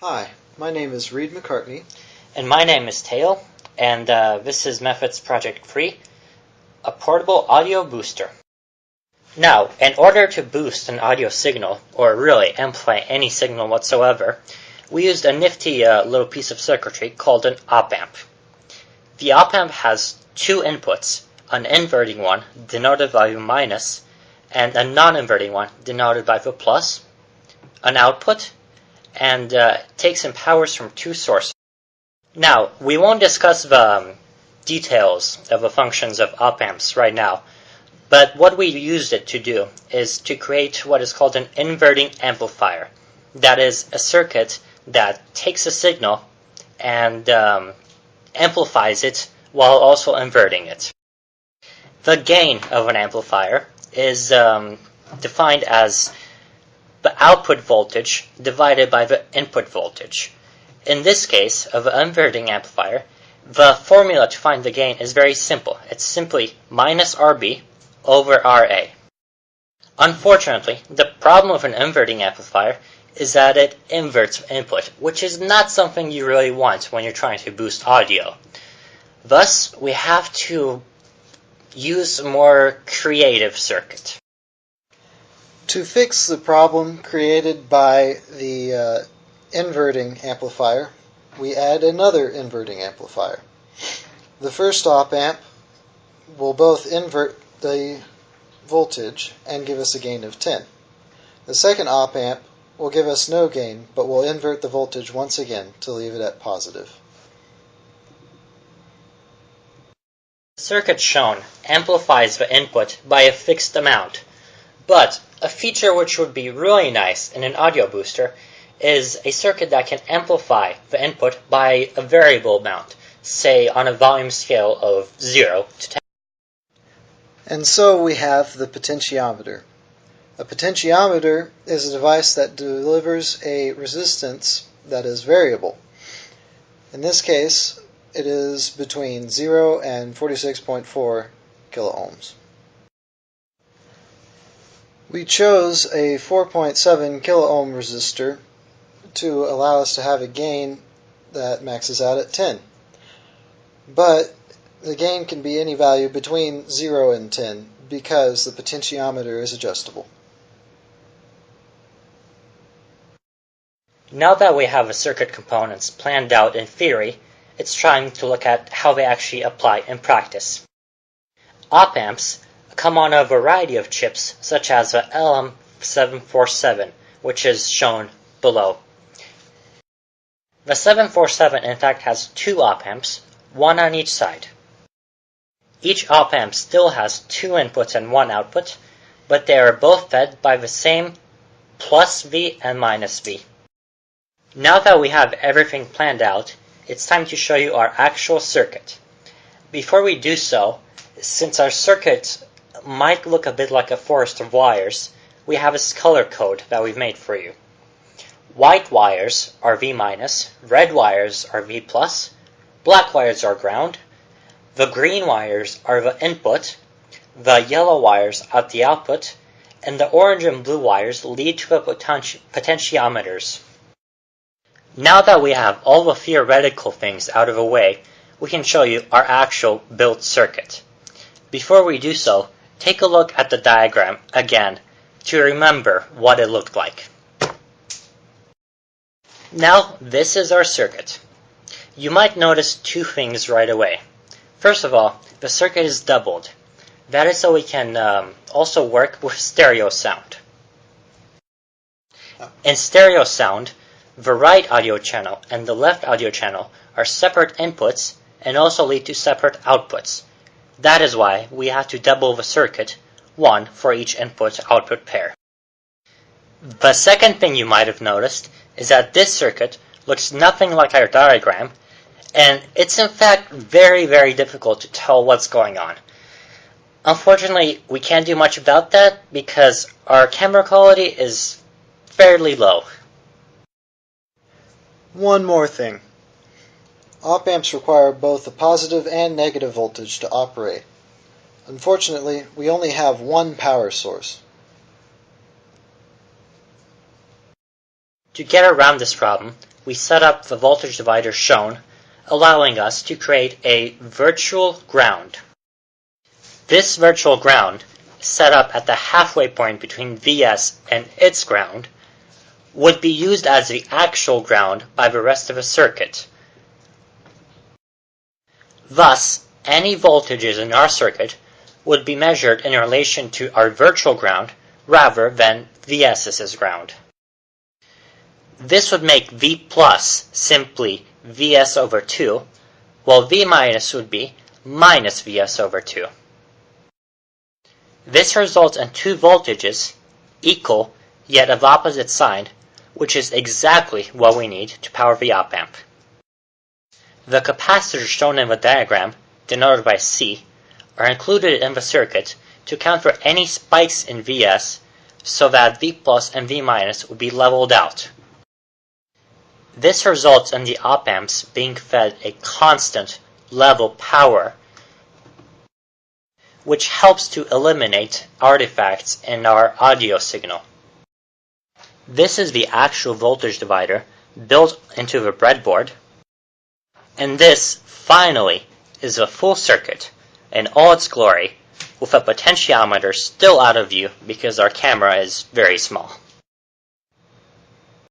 Hi, my name is Reed McCartney. And my name is Tale, and this is Methods Project 3, a portable audio booster. Now, in order to boost an audio signal, or really amplify any signal whatsoever, we used a nifty little piece of circuitry called an op-amp. The op-amp has two inputs, an inverting one denoted by the minus, and a non-inverting one denoted by the plus, an output, and takes in powers from two sources. Now, we won't discuss the details of the functions of op-amps right now, but what we used it to do is to create what is called an inverting amplifier. That is a circuit that takes a signal and amplifies it while also inverting it. The gain of an amplifier is defined as the output voltage divided by the input voltage. In this case, of an inverting amplifier, the formula to find the gain is very simple. It's simply minus RB over RA. Unfortunately, the problem with an inverting amplifier is that it inverts input, which is not something you really want when you're trying to boost audio. Thus, we have to use a more creative circuit. To fix the problem created by the inverting amplifier, we add another inverting amplifier. The first op-amp will both invert the voltage and give us a gain of 10. The second op-amp will give us no gain, but will invert the voltage once again to leave it at positive. The circuit shown amplifies the input by a fixed amount, but a feature which would be really nice in an audio booster is a circuit that can amplify the input by a variable amount, say on a volume scale of 0 to 10. And so we have the potentiometer. A potentiometer is a device that delivers a resistance that is variable. In this case, it is between 0 and 46.4 kiloohms. We chose a 4.7 kiloohm resistor to allow us to have a gain that maxes out at 10. But the gain can be any value between 0 and 10 because the potentiometer is adjustable. Now that we have the circuit components planned out in theory, it's time to look at how they actually apply in practice. Op-amps come on a variety of chips, such as the LM747, which is shown below. The 747 in fact has two op-amps, one on each side. Each op-amp still has two inputs and one output, but they are both fed by the same plus V and minus V. Now that we have everything planned out, it's time to show you our actual circuit. Before we do so, since our circuit might look a bit like a forest of wires, we have a color code that we've made for you. White wires are V minus, red wires are V plus, black wires are ground, the green wires are the input, the yellow wires are the output, and the orange and blue wires lead to the potentiometers. Now that we have all the theoretical things out of the way, we can show you our actual built circuit. Before we do so, take a look at the diagram again to remember what it looked like. Now, this is our circuit. You might notice two things right away. First of all, the circuit is doubled. That is so we can also work with stereo sound. In stereo sound, the right audio channel and the left audio channel are separate inputs and also lead to separate outputs. That is why we have to double the circuit, one for each input-output pair. The second thing you might have noticed is that this circuit looks nothing like our diagram, and it's in fact very, very difficult to tell what's going on. Unfortunately, we can't do much about that because our camera quality is fairly low. One more thing. Op-amps require both a positive and negative voltage to operate. Unfortunately, we only have one power source. To get around this problem, we set up the voltage divider shown, allowing us to create a virtual ground. This virtual ground, set up at the halfway point between Vs and its ground, would be used as the actual ground by the rest of the circuit. Thus, any voltages in our circuit would be measured in relation to our virtual ground rather than Vs's ground. This would make V plus simply Vs over 2, while V minus would be minus Vs over 2. This results in two voltages, equal yet of opposite sign, which is exactly what we need to power the op-amp. The capacitors shown in the diagram, denoted by C, are included in the circuit to account for any spikes in Vs so that V plus and V minus would be leveled out. This results in the op-amps being fed a constant level power, which helps to eliminate artifacts in our audio signal. This is the actual voltage divider built into the breadboard, and this, finally, is a full circuit in all its glory, with a potentiometer still out of view because our camera is very small.